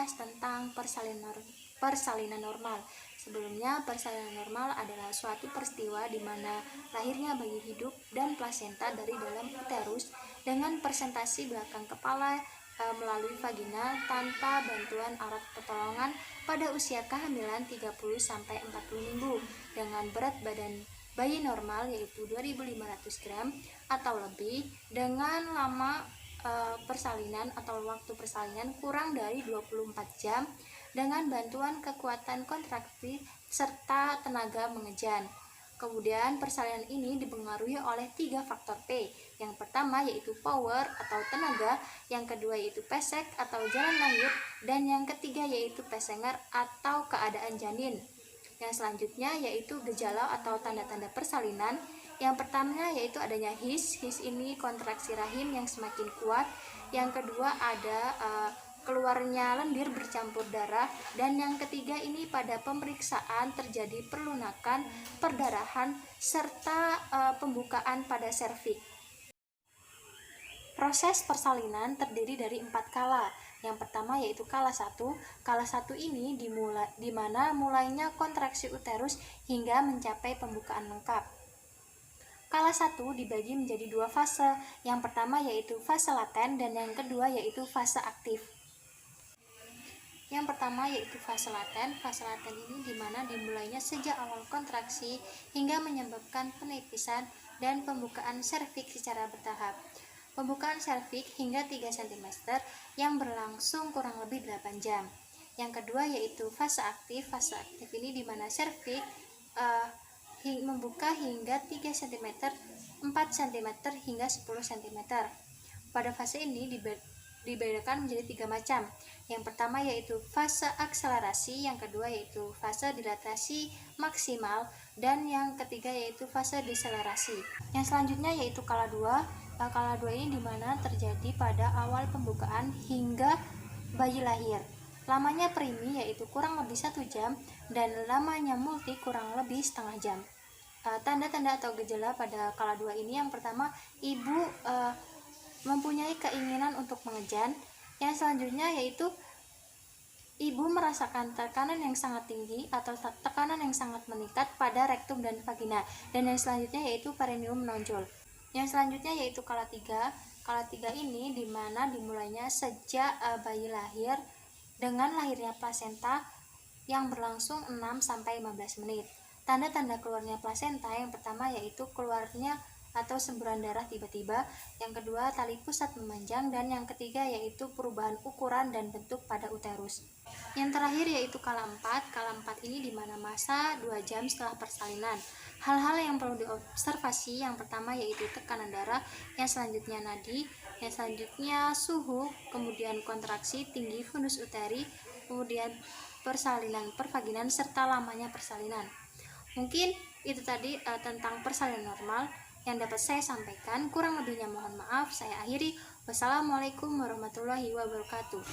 membahas tentang persalinan normal. Sebelumnya, persalinan normal adalah suatu peristiwa di mana lahirnya bayi hidup dan plasenta dari dalam uterus dengan presentasi belakang kepala melalui vagina tanpa bantuan alat pertolongan pada usia kehamilan 30-40 minggu dengan berat badan bayi normal yaitu 2.500 gram atau lebih dengan lama persalinan atau waktu persalinan kurang dari 24 jam dengan bantuan kekuatan kontraksi serta tenaga mengejan. Kemudian persalinan ini dipengaruhi oleh 3 faktor P. Yang pertama yaitu power atau tenaga, yang kedua yaitu pesek atau jalan lahir, dan yang ketiga yaitu pesenger atau keadaan janin. Yang selanjutnya yaitu gejala atau tanda-tanda persalinan. Yang pertama yaitu adanya his ini kontraksi rahim yang semakin kuat. Yang kedua ada keluarnya lendir bercampur darah, dan yang ketiga ini pada pemeriksaan terjadi perlunakan, perdarahan, serta pembukaan pada serviks. Proses persalinan terdiri dari 4 kala. Yang pertama yaitu kala 1. Kala 1 ini di mana mulainya kontraksi uterus hingga mencapai pembukaan lengkap. Kala 1 dibagi menjadi 2 fase. Yang pertama yaitu fase laten dan yang kedua yaitu fase aktif. Yang pertama yaitu fase laten. Fase laten ini dimana dimulainya sejak awal kontraksi hingga menyebabkan penipisan dan pembukaan serviks secara bertahap. Pembukaan serviks hingga 3 cm yang berlangsung kurang lebih 8 jam. Yang kedua yaitu fase aktif. Fase aktif ini dimana serviks membuka hingga 3 cm, 4 cm hingga 10 cm. Pada fase ini dibedakan menjadi 3 macam. Yang pertama yaitu fase akselerasi, yang kedua yaitu fase dilatasi maksimal, dan yang ketiga yaitu fase deselerasi. Yang selanjutnya yaitu kala 2. Kala 2 ini dimana terjadi pada awal pembukaan hingga bayi lahir. Lamanya primi yaitu kurang lebih 1 jam dan lamanya multi kurang lebih setengah jam. Tanda-tanda atau gejala pada kala 2 ini yang pertama ibu mempunyai keinginan untuk mengejan. Yang selanjutnya yaitu ibu merasakan tekanan yang sangat tinggi atau tekanan yang sangat meningkat pada rektum dan vagina. Dan yang selanjutnya yaitu perineum menonjol. Yang selanjutnya yaitu kala 3. Kala 3 ini dimana dimulainya sejak bayi lahir dengan lahirnya plasenta yang berlangsung 6-15 menit. Tanda-tanda keluarnya plasenta yang pertama yaitu keluarnya atau semburan darah tiba-tiba, yang kedua tali pusat memanjang, dan yang ketiga yaitu perubahan ukuran dan bentuk pada uterus. Yang terakhir yaitu kala 4. Kala 4 ini dimana masa 2 jam setelah persalinan. Hal-hal yang perlu diobservasi yang pertama yaitu tekanan darah, yang selanjutnya nadi, yang selanjutnya suhu, kemudian kontraksi, tinggi fundus uteri, kemudian persalinan pervaginan serta lamanya persalinan. Mungkin itu tadi tentang persalinan normal yang dapat saya sampaikan. Kurang lebihnya mohon maaf. Saya akhiri. Wassalamualaikum warahmatullahi wabarakatuh.